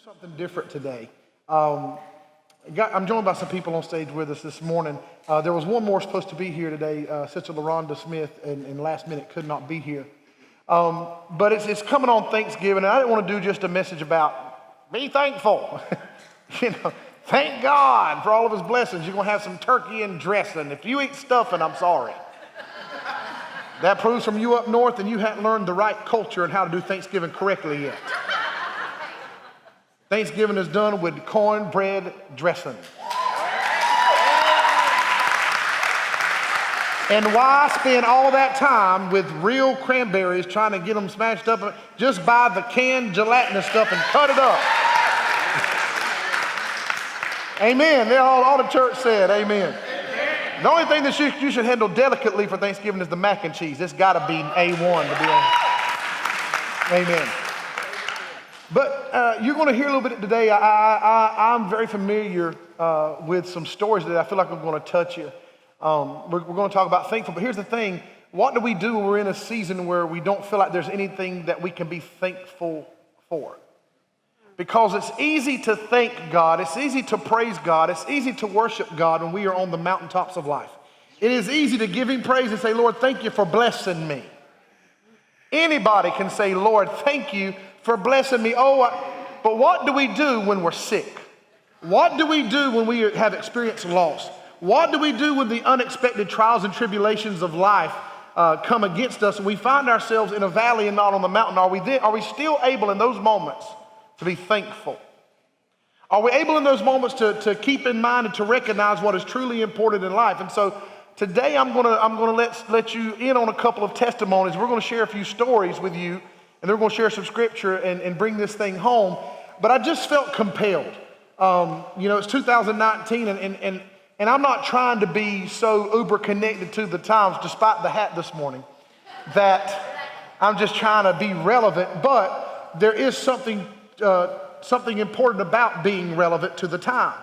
Something different today. I'm joined by some people on stage with us this morning. There was one more supposed to be here today, Sister LaRonda Smith, and last minute could not be here. But it's coming on Thanksgiving, and I didn't want to do just a message about be thankful. Thank God for all of his blessings. You're going to have some turkey and dressing. If you eat stuffing, I'm sorry. That proves from you up north and you haven't learned the right culture and how to do Thanksgiving correctly yet. Thanksgiving is done with cornbread dressing. And why spend all that time with real cranberries trying to get them smashed up? Just buy the canned gelatinous stuff and cut it up. Amen. All the church said amen. The only thing that you should handle delicately for Thanksgiving is the mac and cheese. It's got to be A1 to be on. Amen. But you're going to hear a little bit today. I'm very familiar with some stories that I feel like I'm going to touch you. We're going to talk about thankful, but here's the thing. What do we do when we're in a season where we don't feel like there's anything that we can be thankful for? Because it's easy to thank God, it's easy to praise God, it's easy to worship God when we are on the mountaintops of life. It is easy to give Him praise and say, Lord, thank you for blessing me. Anybody can say, Lord, thank you for blessing me. But what do we do when we're sick? What do we do when we have experienced loss? What do we do when the unexpected trials and tribulations of life come against us and we find ourselves in a valley and not on the mountain? Are we still able in those moments to be thankful? Are we able in those moments to keep in mind and to recognize what is truly important in life? And so today I'm gonna let you in on a couple of testimonies. We're gonna share a few stories with you, and then we're gonna share some scripture and bring this thing home. But I just felt compelled. It's 2019, and I'm not trying to be so uber connected to the times, despite the hat this morning, that I'm just trying to be relevant. But there is something important about being relevant to the time.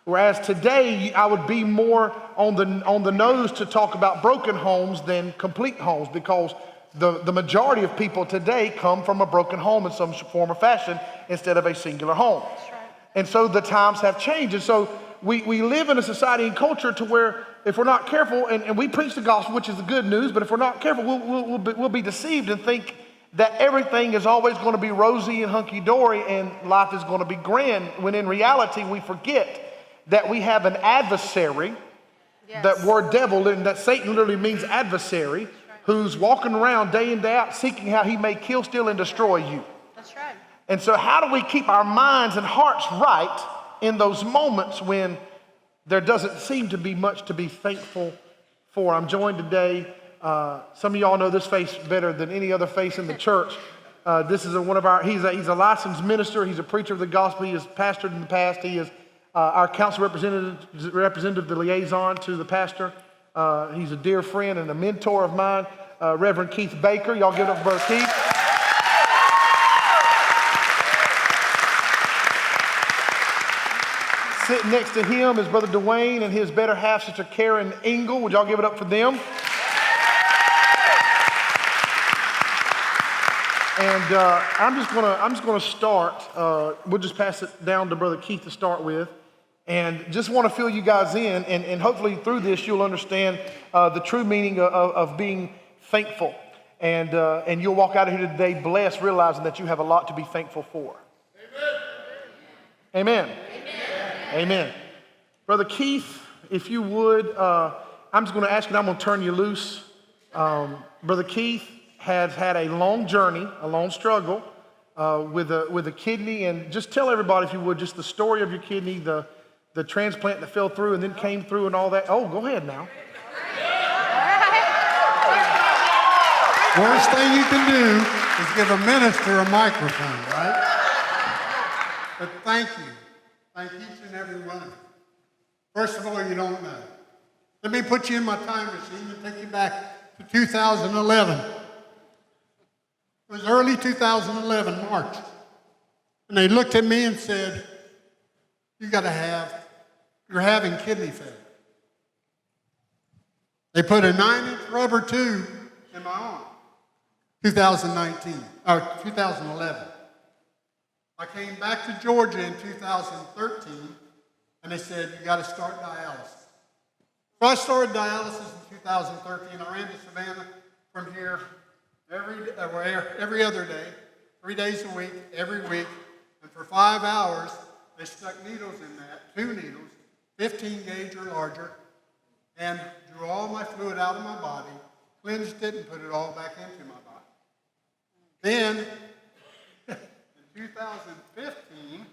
Whereas today, I would be more on the nose to talk about broken homes than complete homes, because the majority of people today come from a broken home in some form or fashion instead of a singular home. That's right. And so the times have changed. And so we live in a society and culture to where if we're not careful, and we preach the gospel, which is the good news, but if we're not careful, we'll be deceived and think that everything is always going to be rosy and hunky-dory and life is going to be grand, when in reality we forget that we have an adversary. Yes. That word devil, and that Satan literally means adversary, right, who's walking around day in, day out seeking how he may kill, steal, and destroy you. That's right. And so how do we keep our minds and hearts right in those moments when there doesn't seem to be much to be thankful for? I'm joined today. Some of y'all know this face better than any other face in the church. This is he's a licensed minister. He's a preacher of the gospel. He has pastored in the past. He is our council representative, the liaison to the pastor. He's a dear friend and a mentor of mine, Reverend Keith Baker. Y'all give it up for Brother Keith. Sitting next to him is Brother Dwayne and his better half, Sister Karen Engel. Would y'all give it up for them? And I'm just gonna start. We'll just pass it down to Brother Keith to start with, and just want to fill you guys in, and hopefully through this you'll understand the true meaning of being thankful, and you'll walk out of here today blessed, realizing that you have a lot to be thankful for. Amen. Amen. Amen. Amen. Brother Keith, if you would, I'm just going to ask you, and I'm going to turn you loose. Brother Keith has had a long journey, a long struggle with a kidney, and just tell everybody, if you would, just the story of your kidney, the transplant that fell through and then came through and all that. Oh, go ahead now. Worst thing you can do is give a minister a microphone, right? But thank you. Thank each and every one of you. First of all, you don't know. Let me put you in my time machine and take you back to 2011. It was early 2011, March. And they looked at me and said, you're having kidney failure. They put a 9-inch rubber tube in my arm, 2011. I came back to Georgia in 2013, and they said, you got to start dialysis. So I started dialysis in 2013. I ran to Savannah from here every other day, 3 days a week, every week. And for 5 hours, they stuck needles in that, 2 needles, 15 gauge or larger, and drew all my fluid out of my body, cleansed it, and put it all back into my body. Then, in 2015,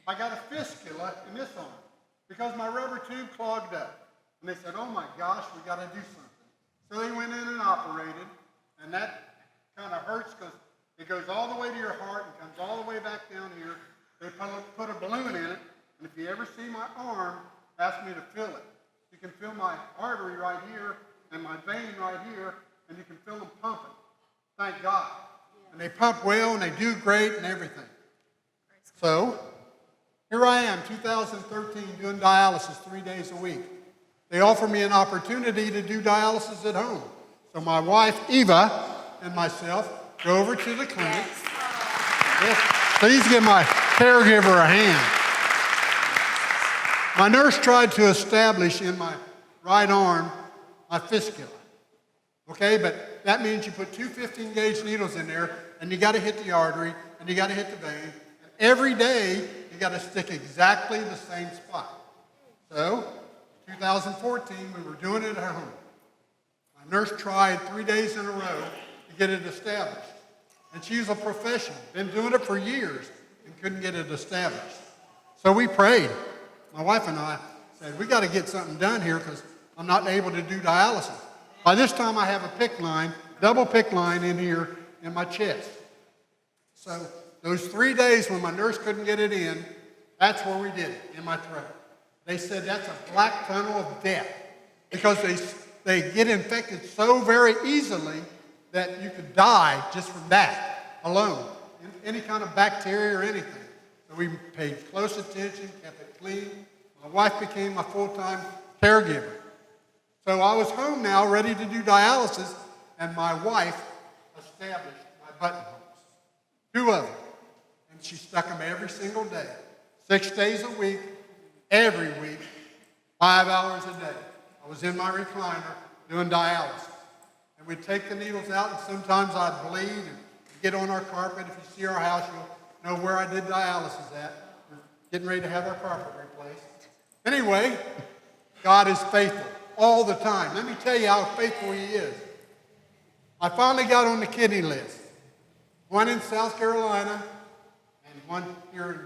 I got a fistula in this arm because my rubber tube clogged up. And they said, oh my gosh, we got to do something. So they went in and operated, and that kind of hurts because it goes all the way to your heart and comes all the way back down here. They put a balloon in it, and if you ever see my arm, ask me to feel it. You can feel my artery right here and my vein right here, and you can feel them pumping. Thank God. And they pump well, and they do great and everything. So, here I am, 2013, doing dialysis 3 days a week. They offered me an opportunity to do dialysis at home. So my wife, Eva, and myself go over to the clinic. Yes, please give my caregiver a hand. My nurse tried to establish in my right arm my fistula. Okay, but that means you put 2 15-gauge needles in there, and you got to hit the artery, and you got to hit the vein. And every day, you got to stick exactly the same spot. So, 2014, we were doing it at home. My nurse tried 3 days in a row to get it established. And she's a professional, been doing it for years and couldn't get it established. So we prayed. My wife and I said, we got to get something done here because I'm not able to do dialysis. By this time, I have a PICC line, double PICC line in here in my chest. So those 3 days when my nurse couldn't get it in, that's where we did it, in my throat. They said that's a black tunnel of death because they get infected so very easily that you could die just from that alone, any kind of bacteria or anything. So we paid close attention, kept it clean. My wife became my full-time caregiver. So I was home now, ready to do dialysis, and my wife established my buttonholes, 2 of them. And she stuck them every single day, 6 days a week, every week, 5 hours a day. I was in my recliner doing dialysis. And we'd take the needles out, and sometimes I'd bleed and get on our carpet. If you see our house, you'll know where I did dialysis at. We're getting ready to have our carpet replaced. Anyway, God is faithful all the time. Let me tell you how faithful He is. I finally got on the kidney list. 1 in South Carolina and 1 here in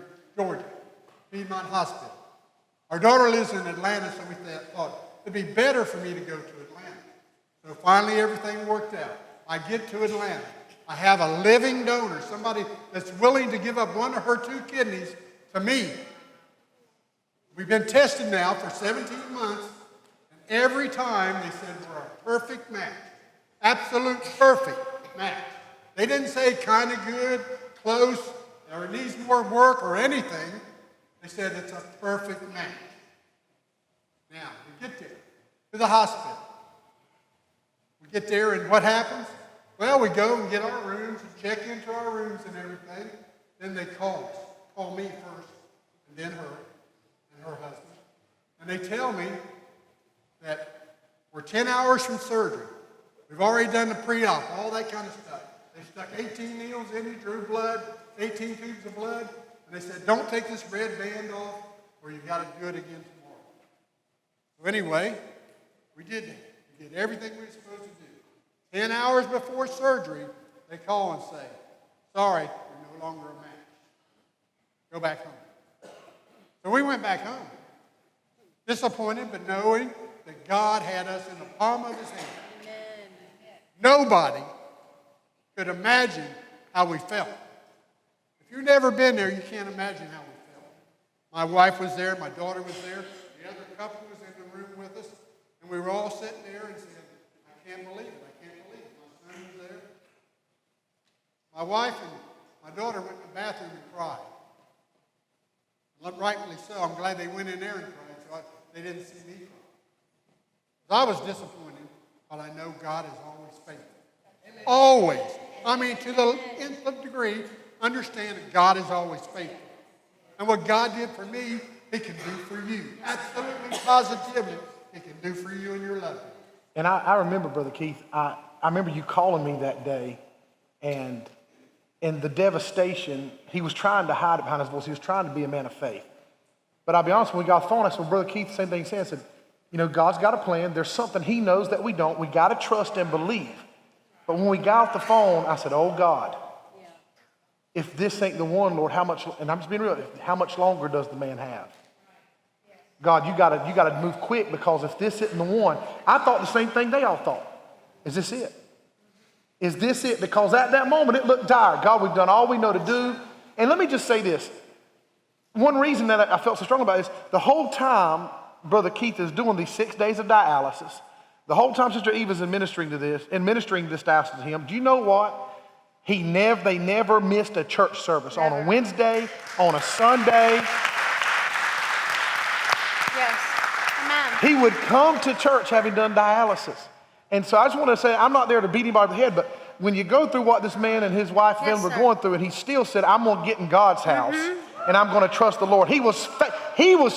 Georgia, Piedmont Hospital. Our daughter lives in Atlanta, so we thought it'd be better for me to go to Atlanta. So finally everything worked out. I get to Atlanta. I have a living donor, somebody that's willing to give up 1 of her 2 kidneys to me. We've been tested now for 17 months, and every time they said we're a perfect match. Absolute perfect match. They didn't say kind of good, close, or it needs more work or anything. They said it's a perfect match. Now, we get there to the hospital. We get there, and what happens? Well, we go and get our rooms and check into our rooms and everything. Then they call us. Call me first, and then her and her husband. And they tell me that we're 10 hours from surgery. We've already done the pre-op, all that kind of stuff. They stuck 18 needles in you, drew blood, 18 tubes of blood, and they said, don't take this red band off, or you've got to do it again tomorrow. So anyway, we did that. We did everything we were supposed to do. 10 hours before surgery, they call and say, sorry, you're no longer a match. Go back home. So we went back home, disappointed, but knowing that God had us in the palm of His hand. Nobody could imagine how we felt. If you've never been there, you can't imagine how we felt. My wife was there, my daughter was there, the other couple was in the room with us, and we were all sitting there and saying, I can't believe it, I can't believe it. My son was there. My wife and my daughter went to the bathroom and cried. Rightly so. I'm glad they went in there and cried, so they didn't see me cry. I was disappointed, but I know God is always faithful. Always. I mean, to the nth degree, understand that God is always faithful. And what God did for me, he can do for you. Absolutely, positively, he can do for you and your loved ones. And I remember, Brother Keith, I remember you calling me that day, and in the devastation, he was trying to hide it behind his voice. He was trying to be a man of faith. But I'll be honest, when we got off the phone, I said, well, Brother Keith, the same thing he said. I said, you know, God's got a plan. There's something he knows that we don't. We got to trust and believe. But when we got off the phone, I said, oh, God, if this ain't the one, Lord, how much, and I'm just being real, how much longer does the man have? God, you gotta move quick, because if this isn't the one, I thought the same thing they all thought. Is this it? Is this it? Because at that moment, it looked dire. God, we've done all we know to do. And let me just say this. One reason that I felt so strong about this, the whole time Brother Keith is doing these 6 days of dialysis, the whole time Sister Eva's administering this dialysis to him, do you know what? They never missed a church service. Never. On a Wednesday, on a Sunday. Yes. Amen. He would come to church having done dialysis. And so I just want to say, I'm not there to beat anybody over the head, but when you go through what this man and his wife and were going through, and he still said, I'm going to get in God's house, and I'm going to trust the Lord. He was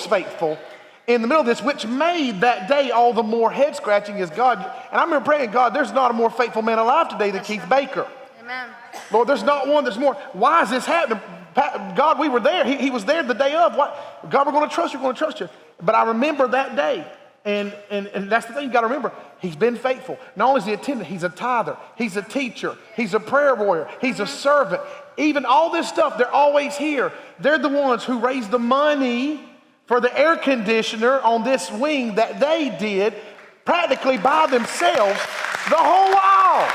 faithful in the middle of this, which made that day all the more head scratching as God. And I remember praying, God, there's not a more faithful man alive today than Keith Baker. Amen. Lord, there's not one that's more. Why is this happening? God, we were there. He was there the day of. Why? God, we're going to trust you. We're going to trust you. But I remember that day. And that's the thing you got to remember. He's been faithful. Not only is he attendant, he's a tither. He's a teacher. He's a prayer warrior. He's a servant. Even all this stuff, they're always here. They're the ones who raised the money for the air conditioner on this wing that they did practically by themselves the whole while.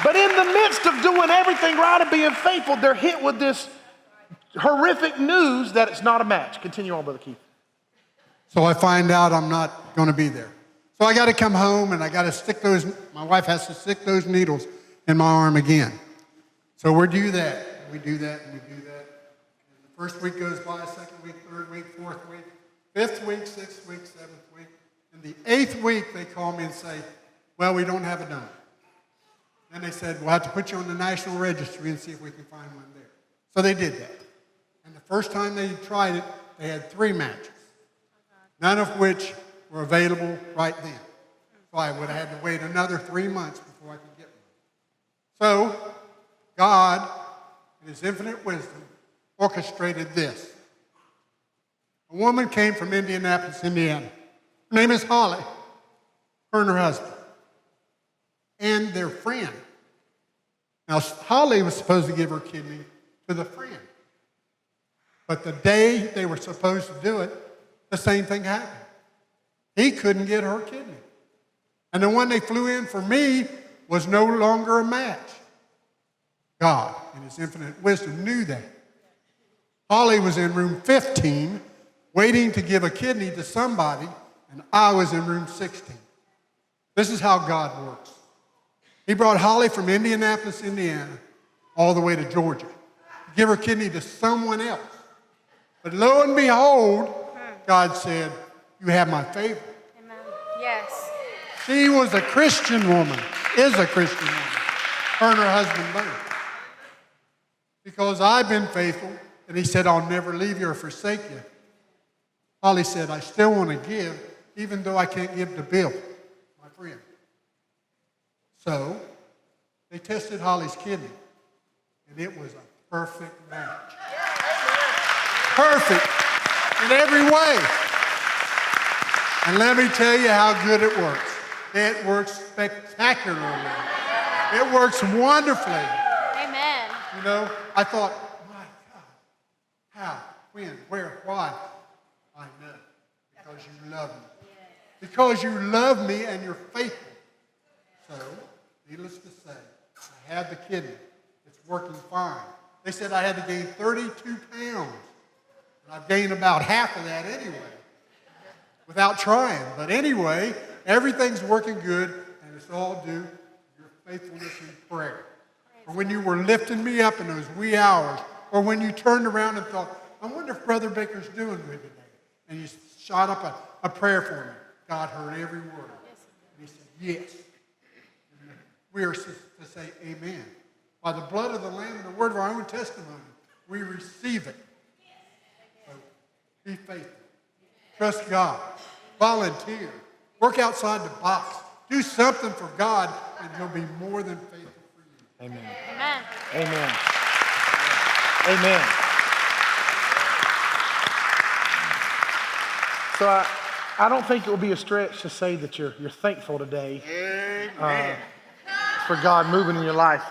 But in the midst of doing everything right and being faithful, they're hit with this horrific news that it's not a match. Continue on, Brother Keith. So I find out I'm not going to be there. So I got to come home and I got to stick my wife has to stick those needles in my arm again. So we do that, and we do that, and we do that. And the first week goes by, second week, third week, fourth week, fifth week, sixth week, seventh week. And the eighth week, they call me and say, well, we don't have a donor. And they said, we'll have to put you on the National Registry and see if we can find one there. So they did that. And the first time they tried it, they had 3 matches, none of which were available right then. So I would have had to wait another 3 months before I could get one. So God, in his infinite wisdom, orchestrated this. A woman came from Indianapolis, Indiana. Her name is Holly, her and her husband, and their friend. Now, Holly was supposed to give her kidney to the friend. But the day they were supposed to do it, the same thing happened. He couldn't get her kidney. And the one they flew in for me was no longer a match. God, in his infinite wisdom, knew that. Holly was in room 15, waiting to give a kidney to somebody, and I was in room 16. This is how God works. He brought Holly from Indianapolis, Indiana, all the way to Georgia, to give her kidney to someone else. But lo and behold, God said, you have my favor. Amen. Yes. She was a Christian woman, is a Christian woman, her and her husband both. Because I've been faithful, and he said, I'll never leave you or forsake you. Holly said, I still want to give, even though I can't give to Bill, my friend. So they tested Holly's kidney, and it was a perfect match. Perfect in every way. And let me tell you how good it works. It works spectacularly. It works wonderfully. Amen. You know, I thought, my God, how, when, where, why? I know, because you love me. Because you love me and you're faithful. So, needless to say, I had the kidney. It's working fine. They said I had to gain 32 pounds. And I've gained about half of that anyway, without trying. But anyway, everything's working good, and it's all due to your faithfulness in prayer. Or when you were lifting me up in those wee hours, or when you turned around and thought, I wonder if Brother Baker's doing good today. And you shot up a prayer for me. God heard every word. And he said, yes. And we are to say amen. by the blood of the Lamb and the word of our own testimony, we receive it. So be faithful. Trust God. Volunteer. Work outside the box. Do something for God, and He'll be more than faithful for you. Amen. Amen. Amen. Amen. So I don't think it will be a stretch to say that you're thankful today for God moving in your life.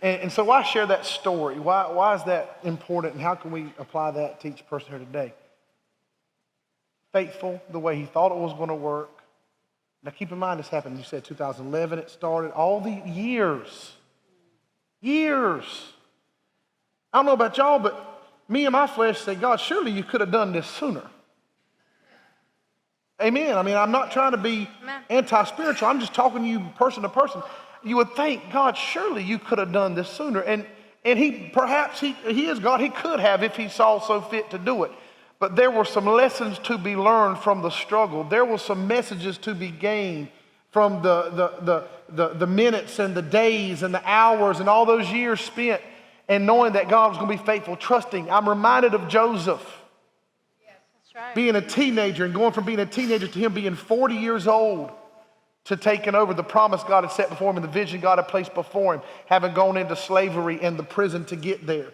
And so why share that story? Why is that important, and how can we apply that to each person here today? Faithful the way he thought it was going to work. Now keep in mind this happened, you said 2011 it started. All the years. I don't know about y'all, but me and my flesh say, God, surely you could have done this sooner. Amen. I mean, I'm not trying to be anti-spiritual. I'm just talking to you person to person. You would think, God, surely you could have done this sooner. And he is God. He could have if he saw so fit to do it. But there were some lessons to be learned from the struggle. There were some messages to be gained from the minutes and the days and the hours and all those years spent and knowing that God was going to be faithful, trusting. I'm reminded of Joseph. That's right. Being a teenager and going from being a teenager to him being 40 years old to taking over the promise God had set before him and the vision God had placed before him, having gone into slavery and the prison to get there.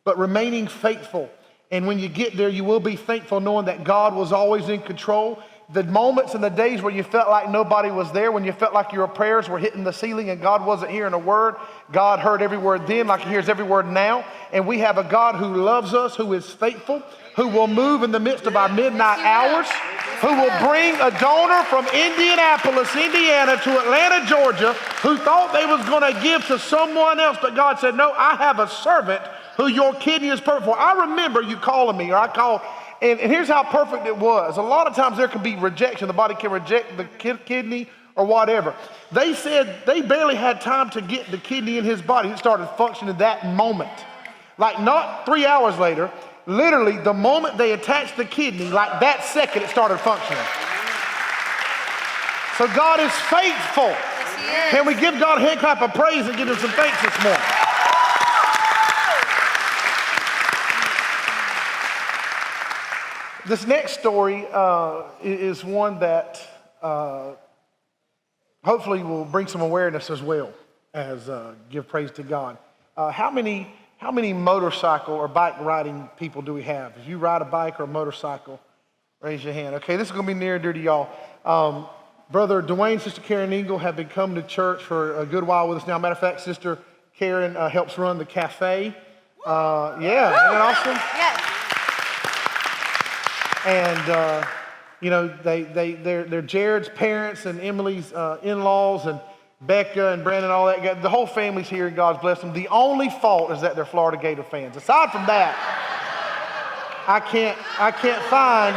But remaining faithful. And when you get there, you will be thankful knowing that God was always in control. The moments and the days where you felt like nobody was there, when you felt like your prayers were hitting the ceiling and God wasn't hearing a word, God heard every word then like he hears every word now. And we have a God who loves us, who is faithful, who will move in the midst of our midnight hours, who will bring a donor from Indianapolis, Indiana to Atlanta, Georgia, who thought they was going to give to someone else, but God said, no, I have a servant who your kidney is perfect for. I remember you calling me, or I called, and here's how perfect it was. A lot of times there can be rejection. The body can reject the kidney or whatever. They said they barely had time to get the kidney in his body. It started functioning that moment. Like not 3 hours later, literally the moment they attached the kidney, like that second it started functioning. So God is faithful. Yes, he is. Can we give God a hand clap of praise and give him some thanks this morning? This next story is one that hopefully will bring some awareness as well as give praise to God. How many motorcycle or bike riding people do we have? If you ride a bike or a motorcycle, raise your hand. Okay, this is going to be near and dear to y'all. Brother Dwayne, Sister Karen Eagle have been coming to church for a good while with us now. Matter of fact, Sister Karen helps run the cafe. Yeah, isn't that awesome? Yes. And you know, they're Jared's parents and Emily's in-laws and Becca and Brandon, all that. The whole family's here, and God's blessed them. The only fault is that they're Florida Gator fans. Aside from that, I can't find,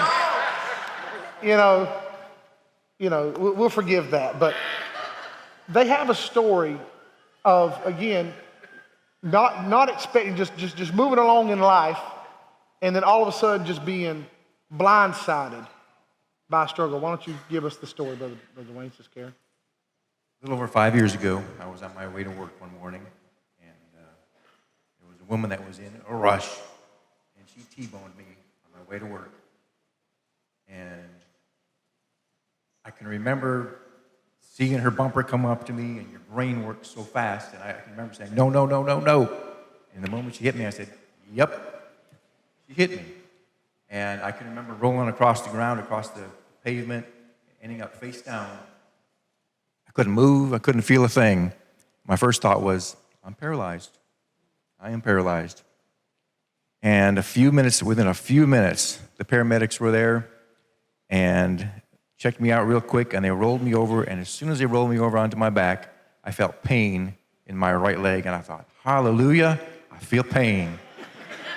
we'll forgive that. But they have a story of, again, not expecting, just moving along in life, and then all of a sudden just being blindsided by a struggle. Why don't you give us the story, Brother Wayne, Sister Karen? A little over 5 years ago, I was on my way to work one morning, and there was a woman that was in a rush, and she T-boned me on my way to work. And I can remember seeing her bumper come up to me, and your brain works so fast, and I can remember saying, no, no, no, no, no. And the moment she hit me, I said, yep, she hit me. And I can remember rolling across the ground, across the pavement, ending up face down. I couldn't move. I couldn't feel a thing. My first thought was, I'm paralyzed. I am paralyzed. And within a few minutes, the paramedics were there and checked me out real quick, and they rolled me over. And as soon as they rolled me over onto my back, I felt pain in my right leg. And I thought, hallelujah, I feel pain.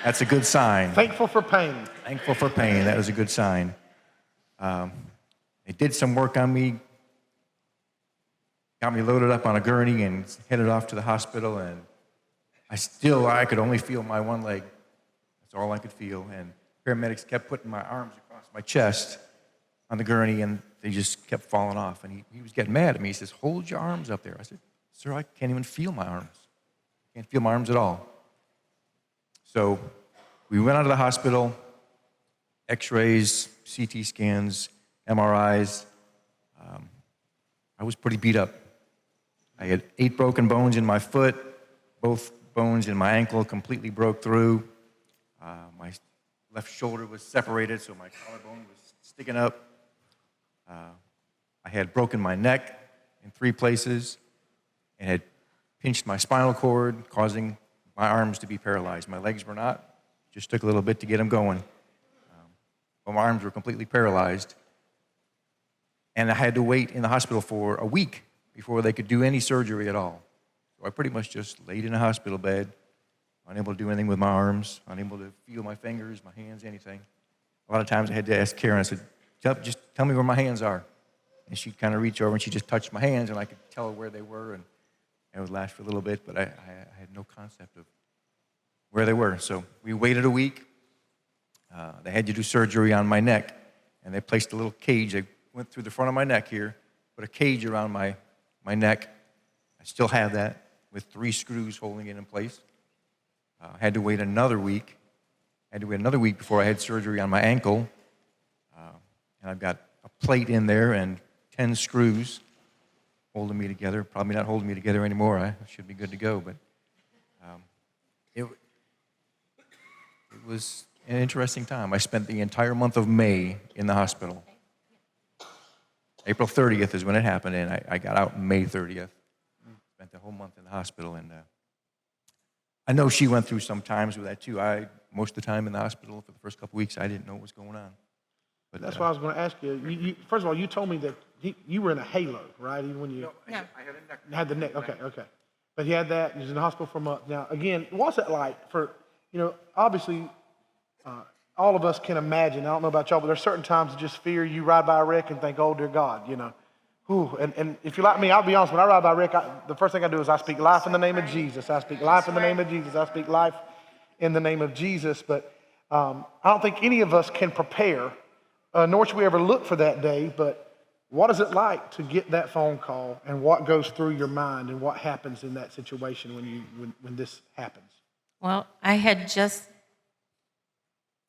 That's a good sign. Thankful for pain. Thankful for pain. That was a good sign. They did some work on me, got me loaded up on a gurney and headed off to the hospital. And I could only feel my one leg. That's all I could feel. And paramedics kept putting my arms across my chest on the gurney, and they just kept falling off. And he was getting mad at me. He says, hold your arms up there. I said, sir, I can't even feel my arms. Can't feel my arms at all. So we went out of the hospital, x-rays, CT scans, MRIs. I was pretty beat up. I had 8 broken bones in my foot, both bones in my ankle completely broke through. My left shoulder was separated, so my collarbone was sticking up. I had broken my neck in 3 places and had pinched my spinal cord, causing my arms to be paralyzed. My legs were not. Just took a little bit to get them going. But my arms were completely paralyzed. And I had to wait in the hospital for a week before they could do any surgery at all. So I pretty much just laid in a hospital bed, unable to do anything with my arms, unable to feel my fingers, my hands, anything. A lot of times I had to ask Karen, I said, just tell me where my hands are. And she'd kind of reach over and she'd just touch my hands and I could tell her where they were, and it would last for a little bit, but I had no concept of where they were. So we waited a week. They had to do surgery on my neck, and they placed a little cage. They went through the front of my neck here, put a cage around my neck. I still have that with 3 screws holding it in place. I had to wait another week. Before I had surgery on my ankle. And I've got a plate in there and 10 screws holding me together. Probably not holding me together anymore. I should be good to go. But it was an interesting time. I spent the entire month of May in the hospital. April 30th is when it happened, and I got out May 30th. Spent the whole month in the hospital, and I know she went through some times with that too. Most of the time in the hospital for the first couple weeks, I didn't know what was going on. But that's why I was going to ask you. First of all, you told me that you were in a halo, right? Even when you I had a neck. had the neck. Okay. But he had that. He was in the hospital for a month. Now, again, what's it like for, obviously, all of us can imagine. I don't know about y'all, but there's certain times of just fear. You ride by a wreck and think, oh, dear God, Whew. And if you're like me, I'll be honest, when I ride by a wreck, the first thing I do is I speak life in the name of Jesus. I speak life in the name of Jesus. I speak life in the name of Jesus. But I don't think any of us can prepare, nor should we ever look for that day. But what is it like to get that phone call, and what goes through your mind, and what happens in that situation when this happens? Well, I had just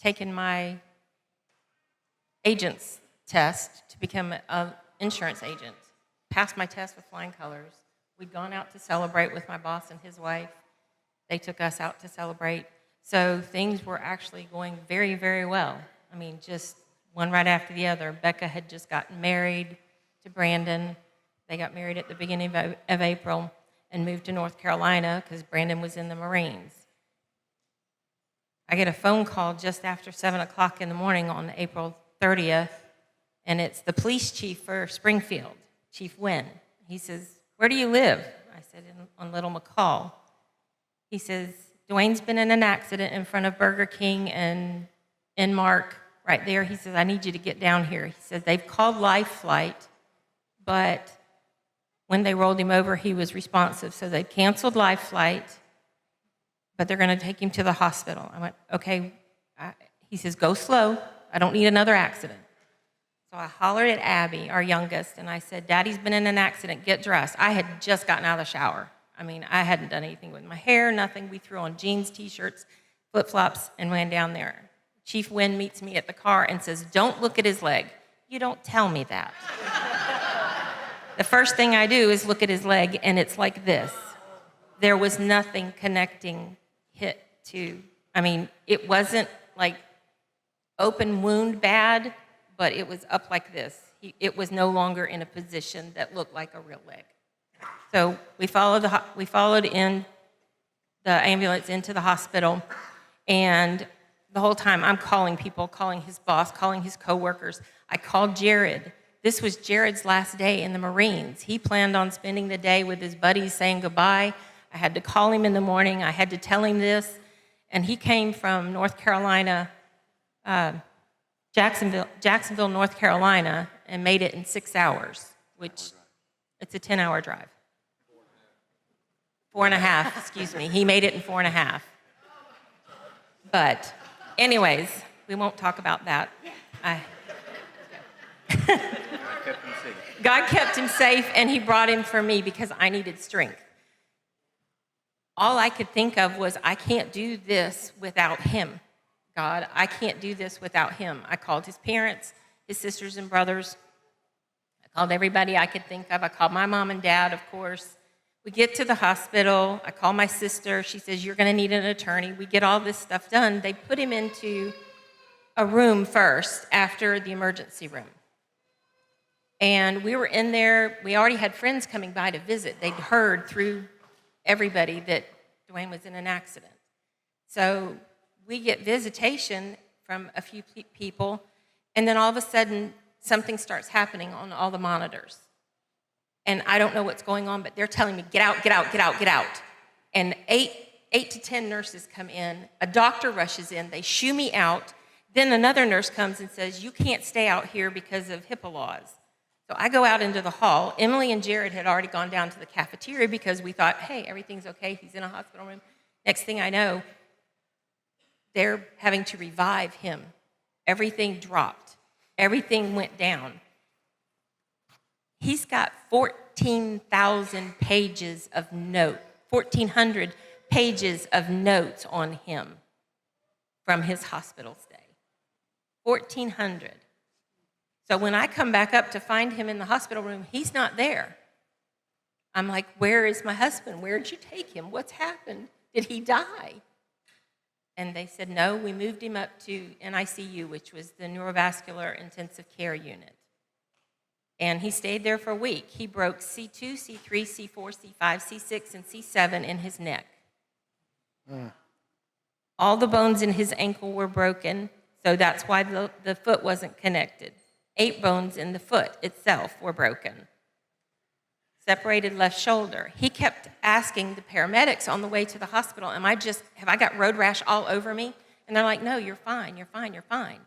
taken my agent's test to become an insurance agent, passed my test with flying colors. We'd gone out to celebrate with my boss and his wife. They took us out to celebrate. So things were actually going very, very well. I mean, just one right after the other. Becca had just gotten married to Brandon. They got married at the beginning of April and moved to North Carolina because Brandon was in the Marines. I get a phone call just after 7 o'clock in the morning on April 30th, and it's the police chief for Springfield, Chief Wynn. He says, "Where do you live?" I said, on Little McCall. He says, "Dwayne's been in an accident in front of Burger King and Inmark right there." He says, "I need you to get down here." He says, "They've called Life Flight, but when they rolled him over, he was responsive. So they canceled Life Flight, but they're going to take him to the hospital." I went, "Okay." He says, "Go slow. I don't need another accident." So I hollered at Abby, our youngest, and I said, "Daddy's been in an accident. Get dressed." I had just gotten out of the shower. I mean, I hadn't done anything with my hair, nothing. We threw on jeans, T-shirts, flip-flops, and ran down there. Chief Wynn meets me at the car and says, "Don't look at his leg." You don't tell me that. The first thing I do is look at his leg, and it's like this. There was nothing connecting hit to, it wasn't like open wound bad, but it was up like this. It was no longer in a position that looked like a real leg. So we followed in the ambulance into the hospital, and the whole time I'm calling people, calling his boss, calling his coworkers. I called Jared. This was Jared's last day in the Marines. He planned on spending the day with his buddies saying goodbye. I had to call him in the morning. I had to tell him this. And he came from North Carolina, Jacksonville, North Carolina, and made it in 6 hours, which it's a 10-hour drive. 4.5, excuse me. He made it in 4.5. But anyways, we won't talk about that. God kept him safe, and he brought him for me because I needed strength. all I could think of was, I can't do this without him. God, I can't do this without him. I called his parents, his sisters and brothers. I called everybody I could think of. I called my mom and dad, of course. We get to the hospital. I call my sister. She says, you're going to need an attorney. We get all this stuff done. They put him into a room first after the emergency room. And we were in there. We already had friends coming by to visit. They'd heard through everybody that Dwayne was in an accident. So we get visitation from a few people, and then all of a sudden, something starts happening on all the monitors. And I don't know what's going on, but they're telling me, get out, get out, get out, get out. And eight to 10 nurses come in. A doctor rushes in. They shoo me out. Then another nurse comes and says, you can't stay out here because of HIPAA laws. So I go out into the hall. Emily and Jared had already gone down to the cafeteria because we thought, hey, everything's okay. He's in a hospital room. Next thing I know, they're having to revive him. Everything dropped. Everything went down. He's got 14,000 pages of notes, 1,400 pages of notes on him from his hospital stay. 1,400. So when I come back up to find him in the hospital room, he's not there. I'm like, where is my husband? Where did you take him? What's happened? Did he die? And they said, no, we moved him up to NICU, which was the neurovascular intensive care unit. And he stayed there for a week. He broke C2, C3, C4, C5, C6, and C7 in his neck. All the bones in his ankle were broken, so that's why the foot wasn't connected. 8 bones in the foot itself were broken. Separated left shoulder. He kept asking the paramedics on the way to the hospital, have I got road rash all over me? And they're like, no, you're fine, you're fine, you're fine.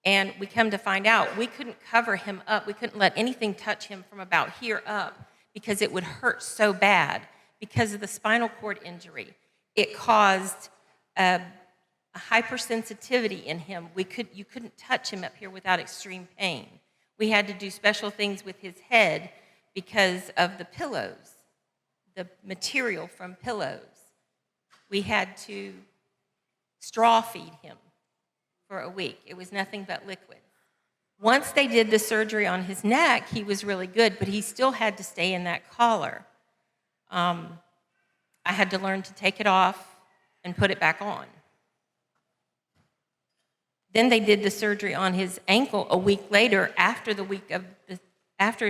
And we come to find out we couldn't cover him up. We couldn't let anything touch him from about here up because it would hurt so bad because of the spinal cord injury. It caused a hypersensitivity in him. You couldn't touch him up here without extreme pain. We had to do special things with his head because of the pillows, the material from pillows. We had to straw feed him for a week. It was nothing but liquid. Once they did the surgery on his neck, he was really good, but he still had to stay in that collar. I had to learn to take it off and put it back on. Then they did the surgery on his ankle a week later after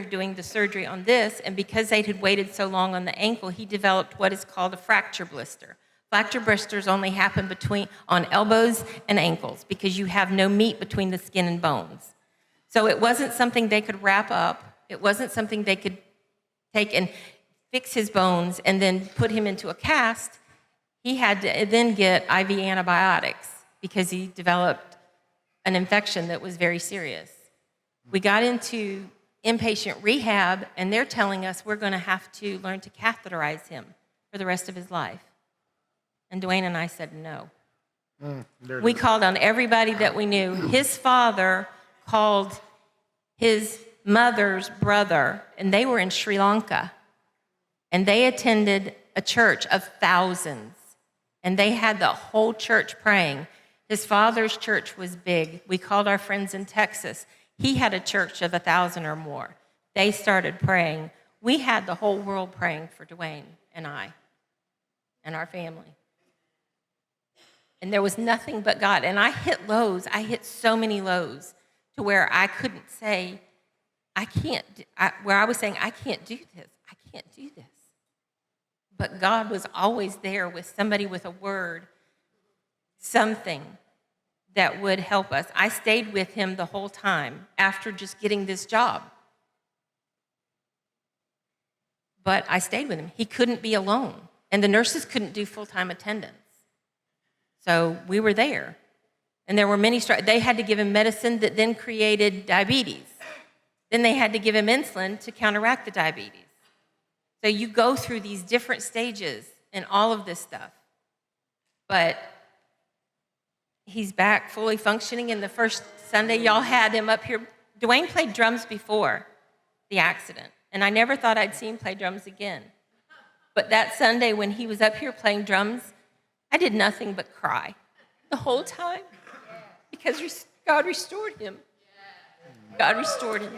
doing the surgery on this, and because they had waited so long on the ankle, he developed what is called a fracture blister. Fracture blisters only happen on elbows and ankles because you have no meat between the skin and bones. So it wasn't something they could wrap up. It wasn't something they could take and fix his bones and then put him into a cast. He had to then get IV antibiotics because he developed an infection that was very serious. We got into inpatient rehab, and they're telling us we're going to have to learn to catheterize him for the rest of his life. And Dwayne and I said no. We called on everybody that we knew. His father called his mother's brother, and they were in Sri Lanka. And they attended a church of thousands. And they had the whole church praying. His father's church was big. We called our friends in Texas. He had a church of 1,000 or more. They started praying. We had the whole world praying for Dwayne and I and our family. And there was nothing but God. And I hit lows. I hit so many lows to where I couldn't say, where I was saying, I can't do this. I can't do this. But God was always there with somebody with a word, something that would help us. I stayed with him the whole time after just getting this job. But I stayed with him. He couldn't be alone. And the nurses couldn't do full-time attendance. So we were there. And there were many, they had to give him medicine that then created diabetes. Then they had to give him insulin to counteract the diabetes. So you go through these different stages and all of this stuff. But he's back fully functioning. And the first Sunday y'all had him up here. Dwayne played drums before the accident. And I never thought I'd see him play drums again. But that Sunday when he was up here playing drums, I did nothing but cry the whole time because God restored him. God restored him.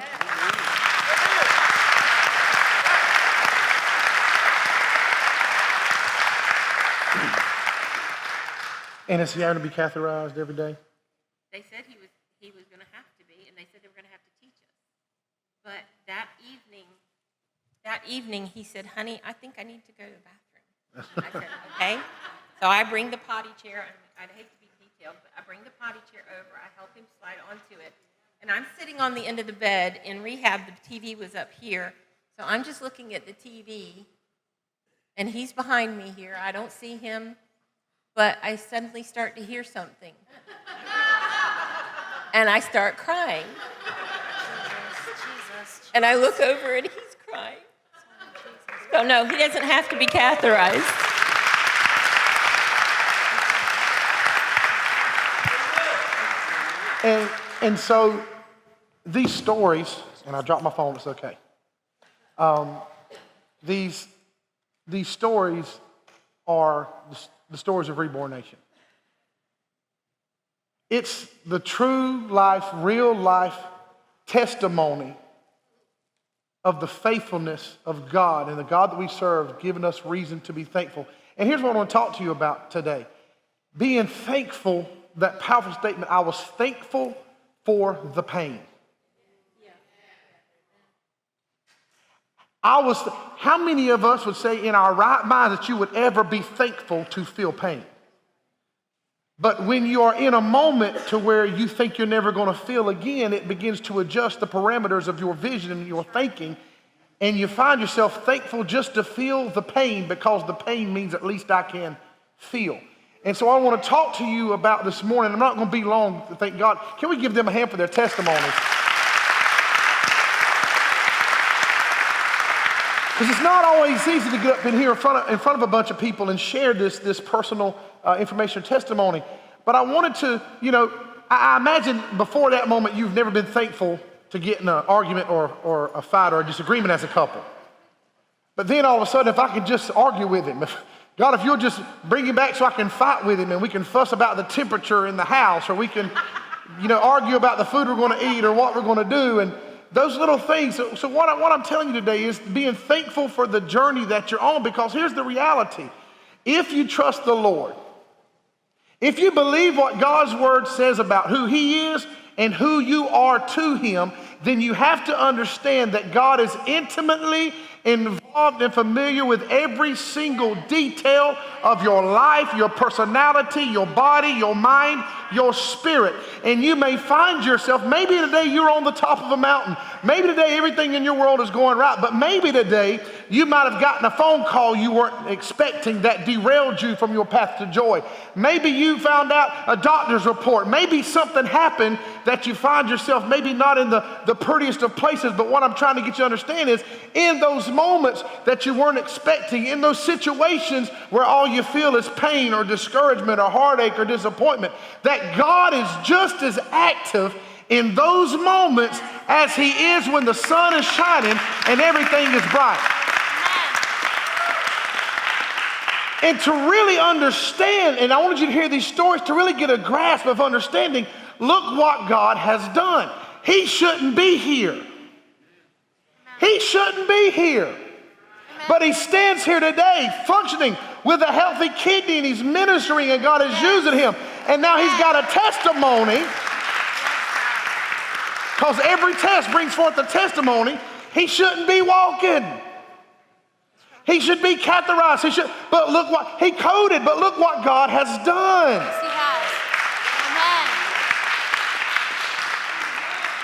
And is he having to be catheterized every day? They said he was going to have to be, and they said they were going to have to teach us. But that evening he said, "Honey, I think I need to go to the bathroom." I said, "Okay." So I bring the potty chair, and I'd hate to be detailed, but I bring the potty chair over. I help him slide onto it, and I'm sitting on the end of the bed. In rehab, the TV was up here, so I'm just looking at the TV, and he's behind me here. I don't see him. But I suddenly start to hear something. And I start crying. Jesus. And I look over and he's crying. So no, he doesn't have to be catheterized. And so these stories, and I dropped my phone, it's okay. These stories are the stories of Reborn Nation. It's the true life, real life testimony of the faithfulness of God and the God that we serve, giving us reason to be thankful. And here's what I want to talk to you about today. Being thankful, that powerful statement, I was thankful for the pain. How many of us would say in our right mind that you would ever be thankful to feel pain? But when you are in a moment to where you think you're never going to feel again, it begins to adjust the parameters of your vision and your thinking, and you find yourself thankful just to feel the pain because the pain means at least I can feel. And so I want to talk to you about this morning. I'm not going to be long, thank God. Can we give them a hand for their testimonies? Because it's not always easy to get up in here in front of a bunch of people and share this personal information or testimony. But I wanted to, I imagine before that moment you've never been thankful to get in an argument or a fight or a disagreement as a couple. But then all of a sudden, if I could just argue with him, God, if you'll just bring him back so I can fight with him and we can fuss about the temperature in the house, or we can, argue about the food we're going to eat or what we're going to do, and those little things. So what I'm telling you today is being thankful for the journey that you're on, because here's the reality. If you trust the Lord, if you believe what God's word says about who he is and who you are to him, then you have to understand that God is intimately involved and familiar with every single detail of your life, your personality, your body, your mind, your spirit. And you may find yourself, maybe today you're on the top of a mountain. Maybe today everything in your world is going right, but maybe today you might have gotten a phone call you weren't expecting that derailed you from your path to joy. Maybe you found out a doctor's report. Maybe something happened that you find yourself maybe not in the prettiest of places, but what I'm trying to get you to understand is in those moments that you weren't expecting, in those situations where all you feel is pain or discouragement or heartache or disappointment, that God is just as active in those moments as he is when the sun is shining and everything is bright. And to really understand, and I wanted you to hear these stories, to really get a grasp of understanding, look what God has done. He shouldn't be here. He shouldn't be here. But he stands here today functioning with a healthy kidney, and he's ministering, and God is using him. And now he's got a testimony, because every test brings forth a testimony. He shouldn't be walking. He should be catheterized. But look what he coded. But look what God has done. Yes, he has. Amen.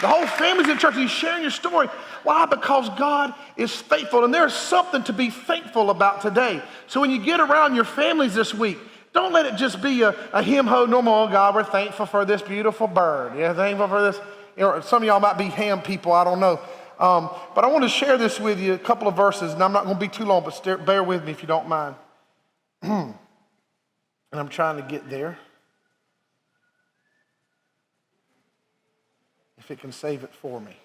The whole family's in church. He's sharing your story. Why? Because God is faithful, and there's something to be thankful about today. So when you get around your families this week, don't let it just be a him-ho normal. Oh God, we're thankful for this beautiful bird. Yeah, thankful for this. Some of y'all might be ham people. I don't know. But I want to share this with you, a couple of verses, and I'm not going to be too long, but bear with me if you don't mind. And I'm trying to get there. If it can save it for me.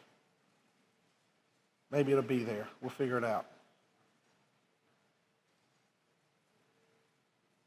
Maybe it'll be there. We'll figure it out.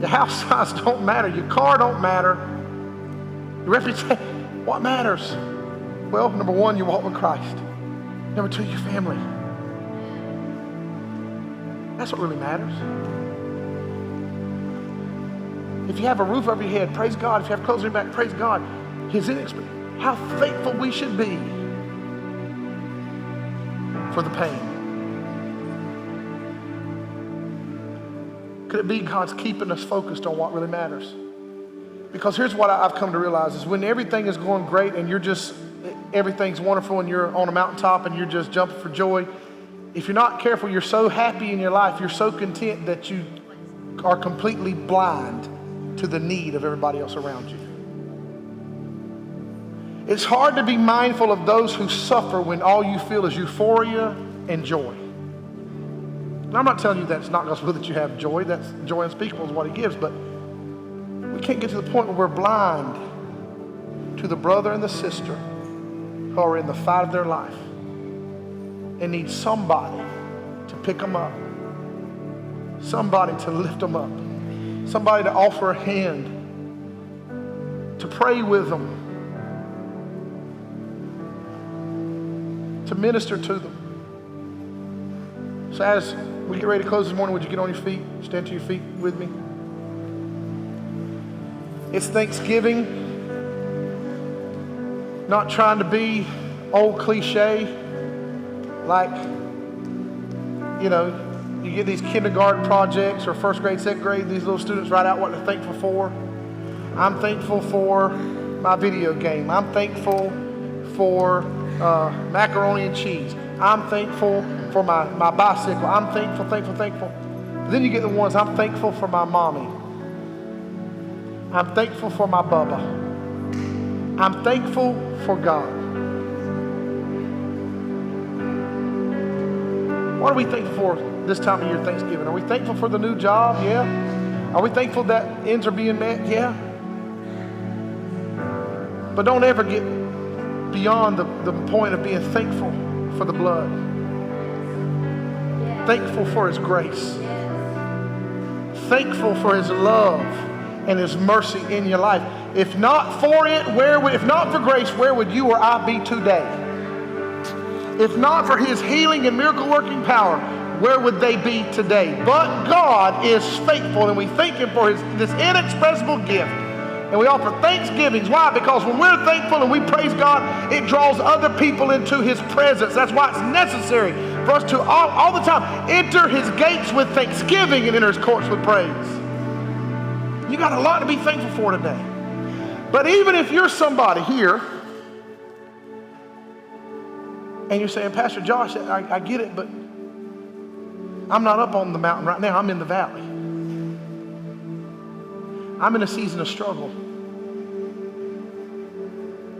Your house size don't matter. Your car don't matter. Your reputation. What matters? Well, number one, you walk with Christ. Number two, your family. That's what really matters. If you have a roof over your head, praise God. If you have clothes on your back, praise God. His inexpensive. How thankful we should be for the pain. Could it be God's keeping us focused on what really matters? Because here's what I've come to realize is when everything is going great and everything's wonderful and you're on a mountaintop and you're just jumping for joy, if you're not careful, you're so happy in your life, you're so content that you are completely blind to the need of everybody else around you. It's hard to be mindful of those who suffer when all you feel is euphoria and joy. And I'm not telling you that it's not God's will that you have joy. That's joy unspeakable is what he gives. But we can't get to the point where we're blind to the brother and the sister who are in the fight of their life and need somebody to pick them up, somebody to lift them up, somebody to offer a hand, to pray with them, to minister to them. So as we get ready to close this morning, would you get on your feet, stand to your feet with me? It's Thanksgiving. Not trying to be old cliche, like, you know, you get these kindergarten projects or first grade, second grade, these little students write out what they're thankful for. I'm thankful for my video game. I'm thankful for macaroni and cheese. I'm thankful for my bicycle. I'm thankful. But then you get the ones, I'm thankful for my mommy. I'm thankful for my Bubba. I'm thankful for God. What are we thankful for this time of year, Thanksgiving? Are we thankful for the new job? Yeah. Are we thankful that ends are being met? Yeah. But don't ever get beyond the point of being thankful for the blood. Thankful for his grace. Thankful for his love and his mercy in your life. If not for it, if not for grace, where would you or I be today? If not for his healing and miracle working power, where would they be today? But God is faithful, and we thank him for this inexpressible gift. And we offer thanksgivings. Why? Because when we're thankful and we praise God, it draws other people into his presence. That's why it's necessary for us to all the time enter his gates with thanksgiving and enter his courts with praise. You got a lot to be thankful for today. But even if you're somebody here and you're saying, Pastor Josh, I get it, but I'm not up on the mountain right now. I'm in the valley. I'm in a season of struggle.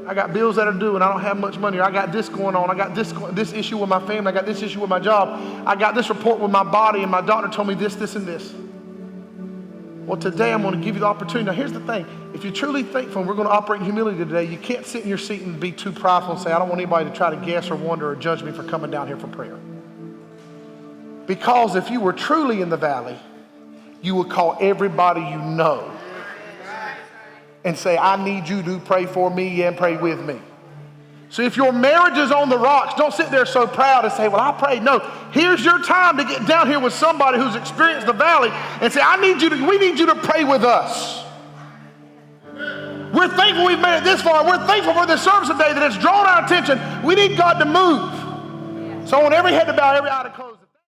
I got bills that are due and I don't have much money. Or I got this going on. I got this issue with my family. I got this issue with my job. I got this report with my body and my doctor told me this, and this. Well, today I'm going to give you the opportunity. Now, here's the thing. If you're truly thankful and we're going to operate in humility today, you can't sit in your seat and be too prideful and say, I don't want anybody to try to guess or wonder or judge me for coming down here for prayer. Because if you were truly in the valley, you would call everybody you know and say, I need you to pray for me and pray with me. So if your marriage is on the rocks, don't sit there so proud and say, well, I prayed. No, here's your time to get down here with somebody who's experienced the valley and say, we need you to pray with us. We're thankful we've made it this far. We're thankful for this service today that has drawn our attention. We need God to move. So I want every head to bow, every eye to close.